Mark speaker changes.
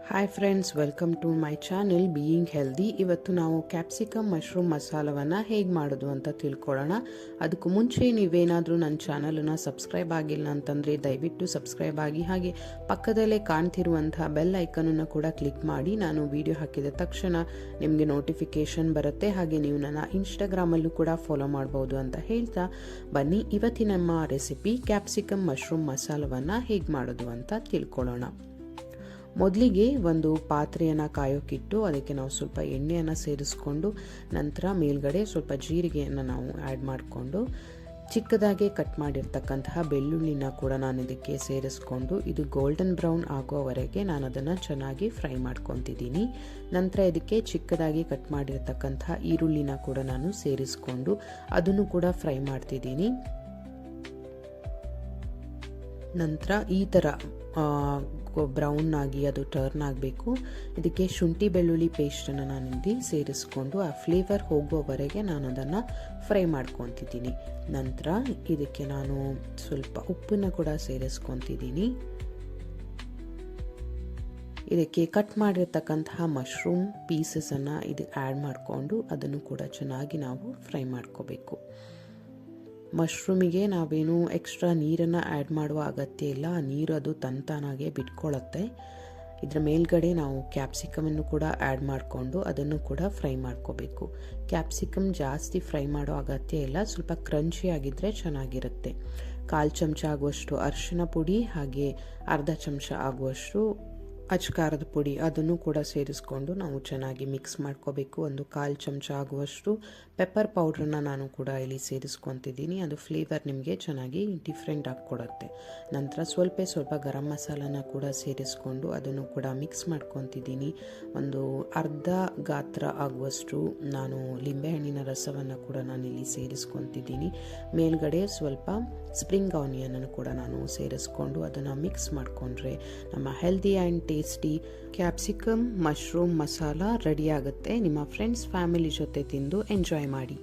Speaker 1: Hi friends, welcome to my channel being healthy. ಇವತ್ತು ನಾವು capsicum mushroom ಮಸಾಲವನ್ನು ಹೇಗೆ ಮಾಡೋದು ಅಂತ ತಿಳ್ಕೊಳ್ಳೋಣ. ಅದಕ್ಕೂ ಮುಂಚೆ ನೀವೇನಾದರೂ ನನ್ನ ಚಾನಲನ್ನು ಸಬ್ಸ್ಕ್ರೈಬ್ ಆಗಿಲ್ಲ ಅಂತಂದರೆ ದಯವಿಟ್ಟು ಸಬ್ಸ್ಕ್ರೈಬ್ ಆಗಿ, ಹಾಗೆ ಪಕ್ಕದಲ್ಲೇ ಕಾಣ್ತಿರುವಂತಹ ಬೆಲ್ ಐಕನನ್ನು ಕೂಡ ಕ್ಲಿಕ್ ಮಾಡಿ. ನಾನು ವಿಡಿಯೋ ಹಾಕಿದ ತಕ್ಷಣ ನಿಮಗೆ ನೋಟಿಫಿಕೇಷನ್ ಬರುತ್ತೆ. ಹಾಗೆ ನೀವು ನನ್ನ ಇನ್ಸ್ಟಾಗ್ರಾಮಲ್ಲೂ ಕೂಡ ಫಾಲೋ ಮಾಡ್ಬೋದು ಅಂತ ಹೇಳ್ತಾ ಬನ್ನಿ, ಇವತ್ತಿನ ನಮ್ಮ ರೆಸಿಪಿ ಕ್ಯಾಪ್ಸಿಕಮ್ ಮಶ್ರೂಮ್ ಮಸಾಲವನ್ನು ಹೇಗೆ ಮಾಡೋದು ಅಂತ ತಿಳ್ಕೊಳ್ಳೋಣ. ಮೊದಲಿಗೆ ಒಂದು ಪಾತ್ರೆಯನ್ನು ಕಾಯೋಕ್ಕಿಟ್ಟು ಅದಕ್ಕೆ ನಾವು ಸ್ವಲ್ಪ ಎಣ್ಣೆಯನ್ನು ಸೇರಿಸ್ಕೊಂಡು, ನಂತರ ಮೇಲ್ಗಡೆ ಸ್ವಲ್ಪ ಜೀರಿಗೆಯನ್ನು ನಾವು ಆ್ಯಡ್ ಮಾಡಿಕೊಂಡು, ಚಿಕ್ಕದಾಗಿ ಕಟ್ ಮಾಡಿರ್ತಕ್ಕಂತಹ ಬೆಳ್ಳುಳ್ಳಿನ ಕೂಡ ನಾನು ಇದಕ್ಕೆ ಸೇರಿಸ್ಕೊಂಡು, ಇದು ಗೋಲ್ಡನ್ ಬ್ರೌನ್ ಆಗೋವರೆಗೆ ನಾನು ಅದನ್ನು ಚೆನ್ನಾಗಿ ಫ್ರೈ ಮಾಡ್ಕೊತಿದ್ದೀನಿ. ನಂತರ ಇದಕ್ಕೆ ಚಿಕ್ಕದಾಗಿ ಕಟ್ ಮಾಡಿರ್ತಕ್ಕಂತಹ ಈರುಳ್ಳಿನ ಕೂಡ ನಾನು ಸೇರಿಸ್ಕೊಂಡು ಅದನ್ನು ಕೂಡ ಫ್ರೈ ಮಾಡ್ತಿದ್ದೀನಿ. ನಂತರ ಈ ಥರ ಬ್ರೌನ್ ಆಗಿ ಅದು ಟರ್ನ್ ಆಗಬೇಕು. ಇದಕ್ಕೆ ಶುಂಠಿ ಬೆಳ್ಳುಳ್ಳಿ ಪೇಸ್ಟನ್ನು ನಾನಿಲ್ಲಿ ಸೇರಿಸ್ಕೊಂಡು ಆ ಫ್ಲೇವರ್ ಹೋಗೋವರೆಗೆ ನಾನು ಅದನ್ನು ಫ್ರೈ ಮಾಡ್ಕೊತಿದ್ದೀನಿ. ನಂತರ ಇದಕ್ಕೆ ನಾನು ಸ್ವಲ್ಪ ಉಪ್ಪನ್ನು ಕೂಡ ಸೇರಿಸ್ಕೊತಿದ್ದೀನಿ. ಇದಕ್ಕೆ ಕಟ್ ಮಾಡಿರ್ತಕ್ಕಂತಹ ಮಶ್ರೂಮ್ ಪೀಸಸನ್ನು ಇದಕ್ಕೆ ಆ್ಯಡ್ ಮಾಡಿಕೊಂಡು ಅದನ್ನು ಕೂಡ ಚೆನ್ನಾಗಿ ನಾವು ಫ್ರೈ ಮಾಡ್ಕೋಬೇಕು. ಮಶ್ರೂಮಿಗೆ ನಾವೇನು ಎಕ್ಸ್ಟ್ರಾ ನೀರನ್ನು ಆ್ಯಡ್ ಮಾಡುವ ಅಗತ್ಯ ಇಲ್ಲ, ಆ ನೀರು ಅದು ತಂತಾನಾಗೆ ಬಿಟ್ಕೊಳ್ಳುತ್ತೆ. ಇದರ ಮೇಲ್ಗಡೆ ನಾವು ಕ್ಯಾಪ್ಸಿಕಮನ್ನು ಕೂಡ ಆ್ಯಡ್ ಮಾಡಿಕೊಂಡು ಅದನ್ನು ಕೂಡ ಫ್ರೈ ಮಾಡ್ಕೋಬೇಕು. ಕ್ಯಾಪ್ಸಿಕಮ್ ಜಾಸ್ತಿ ಫ್ರೈ ಮಾಡೋ ಅಗತ್ಯ ಇಲ್ಲ, ಸ್ವಲ್ಪ ಕ್ರಂಚಿ ಆಗಿದ್ದರೆ ಚೆನ್ನಾಗಿರುತ್ತೆ. 1/4 ಚಮಚ ಆಗುವಷ್ಟು ಅರಿಶಿನ ಪುಡಿ, ಹಾಗೆ ಅರ್ಧ ಚಮಚ ಆಗುವಷ್ಟು ಅಚ್ಕಾರದ ಪುಡಿ ಅದನ್ನು ಕೂಡ ಸೇರಿಸ್ಕೊಂಡು ನಾವು ಚೆನ್ನಾಗಿ ಮಿಕ್ಸ್ ಮಾಡ್ಕೋಬೇಕು. 1/4 ಚಮಚ ಆಗುವಷ್ಟು ಪೆಪ್ಪರ್ ಪೌಡ್ರನ್ನ ನಾನು ಕೂಡ ಇಲ್ಲಿ ಸೇರಿಸ್ಕೊತಿದ್ದೀನಿ. ಅದು ಫ್ಲೇವರ್ ನಿಮಗೆ ಚೆನ್ನಾಗಿ ಡಿಫ್ರೆಂಟ್ ಆಗಿ ಕೊಡುತ್ತೆ. ನಂತರ ಸ್ವಲ್ಪ ಗರಂ ಮಸಾಲನ ಕೂಡ ಸೇರಿಸ್ಕೊಂಡು ಅದನ್ನು ಕೂಡ ಮಿಕ್ಸ್ ಮಾಡ್ಕೊತಿದ್ದೀನಿ. ಒಂದು ಅರ್ಧ ಗಾತ್ರ ಆಗುವಷ್ಟು ನಾನು ಲಿಂಬೆಹಣ್ಣಿನ ರಸವನ್ನು ಕೂಡ ನಾನಿಲ್ಲಿ ಸೇರಿಸ್ಕೊತಿದ್ದೀನಿ. ಮೇಲ್ಗಡೆ ಸ್ವಲ್ಪ ಸ್ಪ್ರಿಂಗ್ ಆನಿಯನನ್ನು ಕೂಡ ನಾನು ಸೇರಿಸ್ಕೊಂಡು ಅದನ್ನು ಮಿಕ್ಸ್ ಮಾಡಿಕೊಂಡ್ರೆ ನಮ್ಮ healthy and tasty capsicum mushroom masala ready ಆಗುತ್ತೆ. ನಿಮ್ಮ ಫ್ರೆಂಡ್ಸ್ ಫ್ಯಾಮಿಲಿ ಜೊತೆ ತಿಂದು ಎಂಜಾಯ್ ಮಾಡಿ.